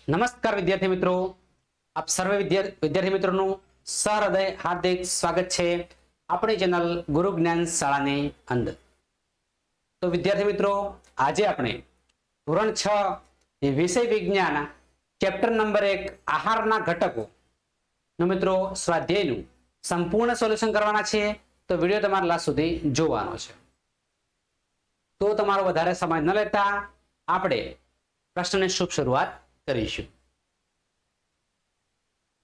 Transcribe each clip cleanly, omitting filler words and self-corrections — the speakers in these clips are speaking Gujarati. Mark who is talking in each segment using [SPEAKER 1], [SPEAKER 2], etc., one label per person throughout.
[SPEAKER 1] નમસ્કાર વિદ્યાર્થી મિત્રો, આપ સર્વે વિદ્યાર્થી મિત્રોનું સહૃદય હાર્દિક સ્વાગત છે આપણી ચેનલ ગુરુ જ્ઞાન શાળાની અંદર। તો વિદ્યાર્થી મિત્રો, આજે આપણે ધોરણ 6 વિષય વિજ્ઞાન ચેપ્ટર નંબર 1 આહારના ઘટકો નો મિત્રો સ્વાધ્યાયનું સંપૂર્ણ સોલ્યુશન કરવાના છે। તો વિડિયો તમારા લાસ્ટ સુધી જોવાનો છે। તો તમારો વધારે સમય ન લેતા આપણે પ્રશ્નની શુભ શરૂઆત કરીશું।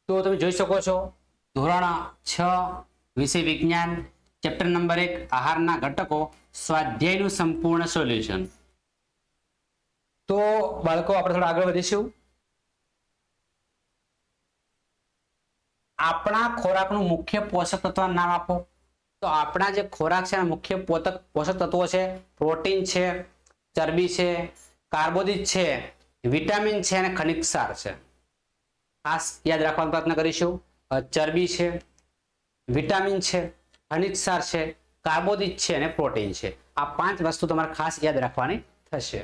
[SPEAKER 1] તો તમે જોઈ શકો છો ધોરણ 6 વિષય વિજ્ઞાન ચેપ્ટર નંબર 1 આહારના ઘટકો સ્વાધ્યાયનું સંપૂર્ણ સોલ્યુશન। તો બાળકો આપણે થોડા આગળ વધીશું। આપણા ખોરાકનું મુખ્ય પોષક તત્વ નામ આપો। તો આપણા જે ખોરાક છે મુખ્ય પોષક તત્વો છે પ્રોટીન છે, ચરબી છે, કાર્બોદિત છે, વિટામિન છે અને ખનિજ ક્ષાર છે। ખાસ યાદ રાખવાનો પ્રયત્ન કરીશું। ચરબી છે, વિટામિન છે, ખનિજ ક્ષાર છે, કાર્બોદિત છે અને પ્રોટીન છે। આ પાંચ વસ્તુ તમારે ખાસ યાદ રાખવાની થશે।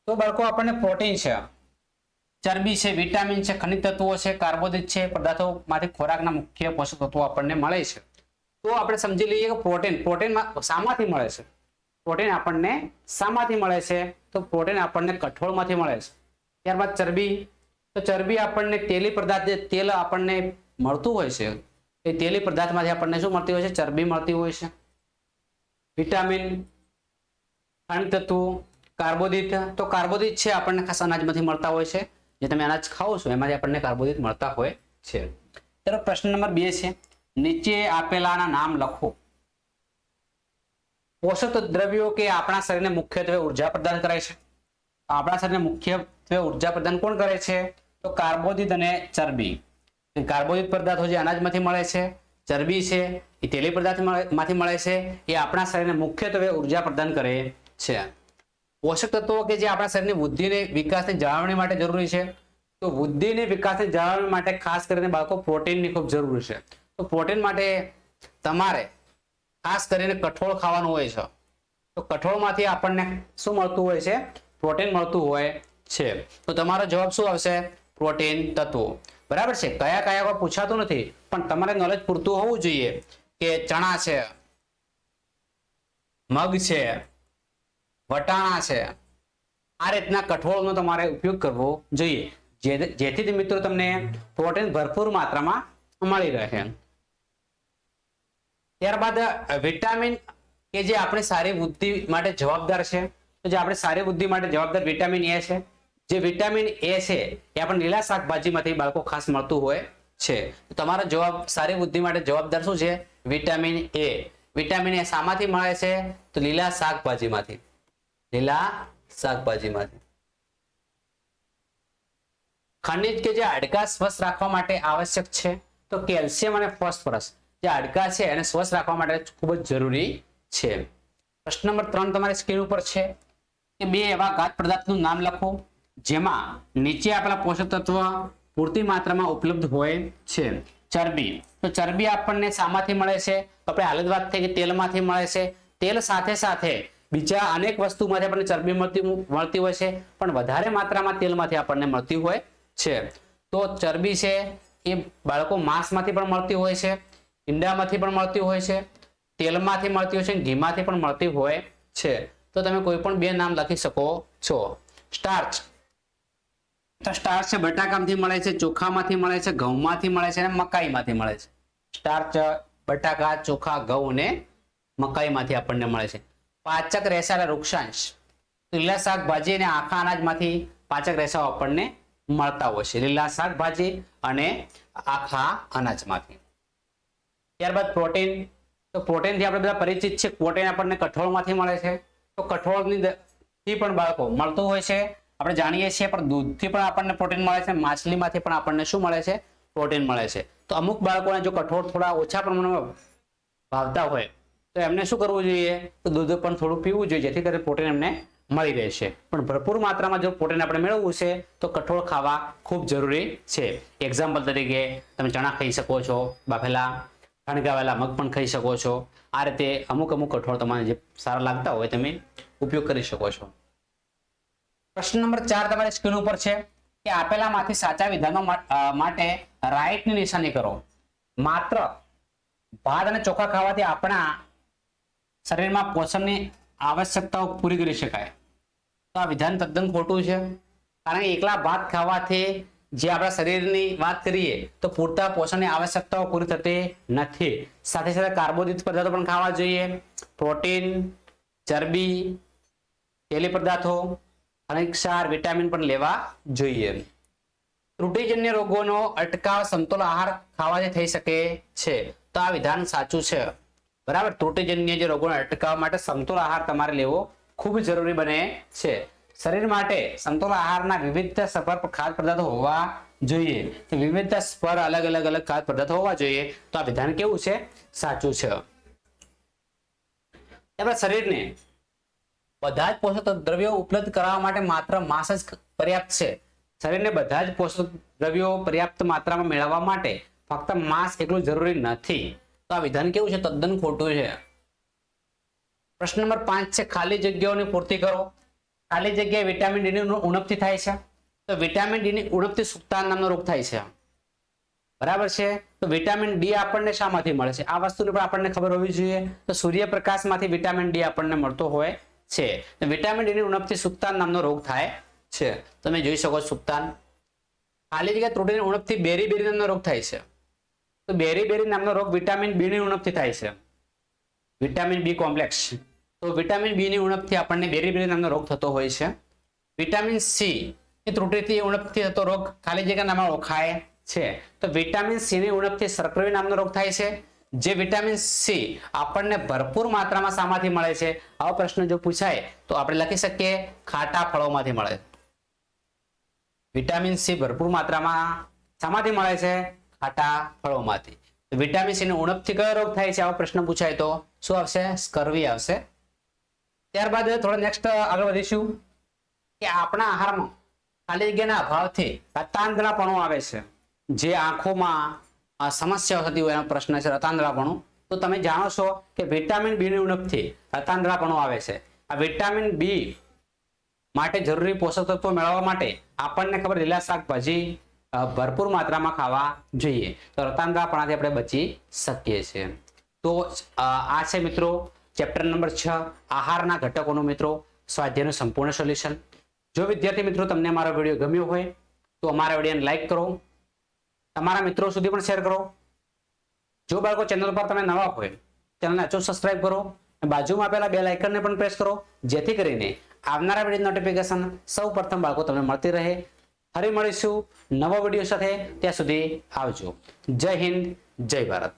[SPEAKER 1] તો બાળકો આપણને પ્રોટીન છે, ચરબી છે, વિટામિન છે, ખનિજ તત્વો છે, કાર્બોદિત છે, પદાર્થોમાંથી ખોરાકના મુખ્ય પોષક તત્વો આપણને મળે છે। તો આપણે સમજી લઈએ કે પ્રોટીન શામાંથી મળે છે। પ્રોટીન આપણને શામાંથી મળે છે? તો પ્રોટીન આપણને કઠોળમાંથી મળે છે। ત્યારબાદ ચરબી, તો ચરબી આપણને તેલી પદાર્થ, જે તેલ આપણને મળતું હોય છે એ તેલી પદાર્થમાંથી આપણને શું મળતી હોય છે? ચરબી મળતી હોય છે। વિટામિન, ખનિજ તત્વો, કાર્બોદિત, તો કાર્બોદિત છે આપણને ખાસ અનાજમાંથી મળતા હોય છે। જે તમે અનાજ ખાઓ છો એમાંથી આપણને કાર્બોદિત મળતા હોય છે। ચાલો પ્રશ્ન નંબર 2 છે, નીચે આપેલાના નામ લખો। પોષક દ્રવ્યો કે આપણા શરીરને મુખ્યત્વે ઉર્જા પ્રદાન કરે છે। આપણા શરીરને મુખ્યત્વે ઉર્જા પ્રદાન કોણ કરે છે? તો કાર્બોદિત અને ચરબી। કાર્બોદિત પદાર્થો જે અનાજમાંથી મળે છે, ચરબી છે એ તેલી પદાર્થમાંથી મળે છે, એ આપણા શરીરને મુખ્યત્વે ઉર્જા પ્રદાન કરે છે। પોષક તત્વો કે જે આપણા શરીરની વૃદ્ધિને વિકાસની જાળવણી માટે જરૂરી છે, તો વૃદ્ધિને વિકાસની જાળવણી માટે ખાસ કરીને બાળકો પ્રોટીનની ખૂબ જરૂર છે। તો પ્રોટીન માટે તમારે ખાસ કરીને કઠોળ ખાવાનું હોય છે। તો કઠોળમાંથી આપણને શું મળતું હોય છે? પ્રોટીન મળતું હોય છે। તો તમારો જવાબ શું આવશે? પ્રોટીન તત્વો। બરાબર છે। કયા કયા કોઈ પૂછાતું નથી, પણ તમારે નોલેજ પૂરતું હોવું જોઈએ કે ચણા છે, મગ છે, વટાણા છે, આ રીતના કઠોળનો તમારે ઉપયોગ કરવો જોઈએ, જેથી મિત્રો તમને પ્રોટીન ભરપૂર માત્રામાં મળી રહે। ત્યારબાદ વિટામિન કે જે આપણી સારી વૃદ્ધિ માટે જવાબદાર છે, તો જે આપણી સારી વૃદ્ધિ માટે જવાબદાર વિટામિન એ છે। જે વિટામિન એ છે એ આપણને લીલા શાકભાજીમાંથી બાળકો ખાસ મળતું હોય છે। તો તમારો જવાબ સારી વૃદ્ધિ માટે જવાબદાર શું છે? Vitamin A. વિટામિન એ શામાંથી મળે છે? તો લીલા શાકભાજીમાંથી। લીલા શાકભાજીમાંથી। ખનિજ કે જે હાડકાં સ્વસ્થ રાખવા માટે આવશ્યક છે, તો કેલ્શિયમ અને ફોસ્ફરસ જે હાડકાં છે એને સ્વસ્થ રાખવા માટે ખૂબ જ જરૂરી છે। પ્રશ્ન નંબર 3 તમારી સ્ક્રીન ઉપર છે કે બે એવા ઘાત પદાર્થનું નામ લખો જેમાં નીચે આપેલા પોષક તત્વ પૂરતી માત્રામાં ઉપલબ્ધ હોય છે। ચરબી, તો ચરબી આપણને શામાંથી મળે છે? તો આપણે હાલ જ વાત થઈ કે તેલમાંથી મળે છે। તેલ સાથે સાથે બીજા અનેક વસ્તુમાંથી આપણને ચરબી મળતી હોય છે, પણ વધારે માત્રામાં તેલમાંથી આપણને મળતી હોય છે। તો ચરબી છે એ બાળકો માંસમાંથી પણ મળતી હોય છે, ઈંડામાંથી પણ મળતી હોય છે, તેલમાંથી મળતી હોય છે, ઘીમાંથી પણ મળતી હોય છે। તો તમે કોઈ પણ બે નામ લખી શકો છો। સ્ટાર્ચ, તો સ્ટાર્ચ છે બટાકામાંથી મળે છે, ચોખામાંથી મળે છે, ઘઉંમાંથી મળે છે અને મકાઈમાંથી મળે છે। સ્ટાર્ચ બટાકા, ચોખા, ઘઉં અને મકાઈમાંથી આપણને મળે છે। પાચક રેસા અને વૃક્ષાંશ, લીલા શાકભાજી અને આખા અનાજમાંથી પાચક રેસાઓ આપણને મળતા હોય છે। લીલા શાકભાજી અને આખા અનાજમાંથી। ત્યારબાદ પ્રોટીન, તો પ્રોટીનથી આપણે બધા પરિચિત છે। પ્રોટીન આપણને કઠોળમાંથી મળે છે, તો કઠોળથી પણ બાળકો મળતું હોય છે, આપણે જાણીએ છીએ। પણ દૂધથી પણ આપણને પ્રોટીન મળે છે, માછલીમાંથી પણ આપણને શું મળે છે? પ્રોટીન મળે છે। તો અમુક બાળકોને જો કઠોળ થોડા ઓછા પ્રમાણમાં ભાવતા હોય તો એમને શું કરવું જોઈએ? તો દૂધ પણ થોડું પીવું જોઈએ, જેથી કરીને પ્રોટીન એમને મળી રહેશે। પણ ભરપૂર માત્રામાં જો પ્રોટીન આપણે મેળવવું છે તો કઠોળ ખાવા ખૂબ જરૂરી છે। એક્ઝામ્પલ તરીકે તમે ચણા ખાઈ શકો છો, બાફેલા ફણગાવેલા મગ પણ ખાઈ શકો છો। આ રીતે અમુક કઠોળ તમારે જે સારા લાગતા હોય તમે ઉપયોગ કરી શકો છો। પ્રશ્ન નંબર 4 તમારી સ્ક્રીન ઉપર છે કે આપેલામાંથી સાચા વિધાનો માટે રાઈટની નિશાની કરો. માત્ર ભાત અને ચોખા ખાવાથી આપણા શરીરમાં પોષણની આવશ્યકતાઓ પૂરી કરી શકાય. તો આ વિધાન તદ્દન ખોટું છે. કારણ કે એકલા ભાત ખાવાથી જે આપણા શરીરની વાત કરીએ તો પૂરતા પોષણની આવશ્યકતાઓ પૂરી થતી નથી. સાથે સાથે કાર્બોદિત પદાર્થો પણ ખાવા જોઈએ. પ્રોટીન, ચરબી, તેલી પદાર્થો, ખનિજ ક્ષાર, વિટામિન પણ લેવા જોઈએ. ત્રુટિજન્ય રોગોનો અટકાવ સમતોલ આહાર ખાવાથી થઈ શકે છે. તો આ વિધાન સાચું છે. બરાબર. ત્રુટિજન્ય જે રોગોને અટકાવવા માટે સમતોલ આહાર તમારે લેવો ખૂબ જરૂરી બને છે. શરીર માટે સમતોલ આહારના વિવિધતાસભર ખાદ્ય પદાર્થો હોવા જોઈએ. વિવિધતાસભર અલગ અલગ ખાદ્ય પદાર્થો હોવા જોઈએ. તો આ વિધાન કેવું છે? સાચું છે. આપણા શરીરને બધા જ પોષક દ્રવ્યો ઉપલબ્ધ કરાવવા માટે માત્ર માંસ જ પર્યાપ્ત છે. શરીરને બધા જ પોષક દ્રવ્યો પર્યાપ્ત માત્રામાં મેળવવા માટે ફક્ત માંસ એટલું જરૂરી નથી. તો આ વિધાન કેવું છે? તદ્દન ખોટું છે. પ્રશ્ન નંબર 5 છે ખાલી જગ્યાઓની પૂર્તિ કરો. ખાલી જગ્યાએ વિટામિન ડી ની ઉણપથી થાય છે. તો વિટામિન ડી ની ઉણપથી સુક્તાન નામનો રોગ થાય છે. બરાબર છે. તો વિટામિન ડી આપણને શામાંથી મળે છે? આ વસ્તુની પણ આપણને ખબર હોવી જોઈએ. તો સૂર્યપ્રકાશમાંથી વિટામિન ડી આપણને મળતો હોય છે. તો વિટામિન ડી ની ઉણપથી સુક્તાન નામનો રોગ થાય છે. તમે જોઈ શકો છો સુક્તાન. ખાલી જગ્યા ત્રુટિની ઉણપથી બેરી નામનો રોગ થાય છે. તો બેરી નામનો રોગ વિટામિન બી ની ઉણપથી થાય છે. Vitamin B complex. તો વિટામિન બી ની ઉણપથી આપણને બેરી નામનો રોગ થતો હોય છે. વિટામિન સી ની ત્રુટિથી ઉણપથી થતો રોગ ખાલી જગ્યા નામમાં ઓળખાય છે. તો વિટામિન સી ની ઉણપથી શર્કરવી નામનો રોગ થાય છે. જે વિટામિન સી આપણને ભરપૂર માત્રામાં શામાંથી મળે છે? આવો પ્રશ્ન જો પૂછાય તો આપણે લખી શકીએ ખાટા ફળોમાંથી મળે. વિટામિન સી ભરપૂર માત્રામાં શામાંથી મળે છે? ખાટા ફળોમાંથી. વિટામિન સી ની ઉણપથી કયો રોગ થાય છે? આવો પ્રશ્ન પૂછાય તો શું આવશે? સ્કર્વી આવશે. ત્યારબાદ થોડા નેક્સ્ટ આગળ વધીશું કે આપણા આહારમાં ખાલી જગ્યાના અભાવથી રતાંધળાપણું આવે છે. જે આંખોમાં સમસ્યાઓ થતી હોય એનો પ્રશ્ન છે રતાંધળાપણું. તો તમે જાણો છો કે વિટામિન બી ની ઉણપથી રતાંધળાપણું આવે છે. આ વિટામિન બી માટે જરૂરી પોષક તત્વો મેળવવા માટે આપણને ખબર લીલા શાકભાજી ભરપૂર માત્રામાં ખાવા જોઈએ. તો રતાંધળાપણાથી આપણે બચી શકીએ છીએ. તો આ છે મિત્રો ચેપ્ટર નંબર 6 આહારના ઘટકોનું મિત્રો સ્વાધ્યાયનું સંપૂર્ણ સોલ્યુશન. જો વિદ્યાર્થી મિત્રો તમને અમારો વિડીયો ગમ્યો હોય તો અમારા વિડીયોને લાઈક કરો, તમારા મિત્રો સુધી પણ શેર કરો. જો બાળકો ચેનલ પર તમે નવા હોય ચેનલને અચૂક સબસ્ક્રાઇબ કરો. બાજુમાં આપેલા બેલ આઇકનને પણ પ્રેસ કરો જેથી કરીને આવનારા વિડીયો નોટિફિકેશન સૌપ્રથમ બાળકો તમને મળતી રહે. ફરી મળીશું નવો વિડીયો સાથે. ત્યાં સુધી આવજો. જય હિન્દ, જય ભારત.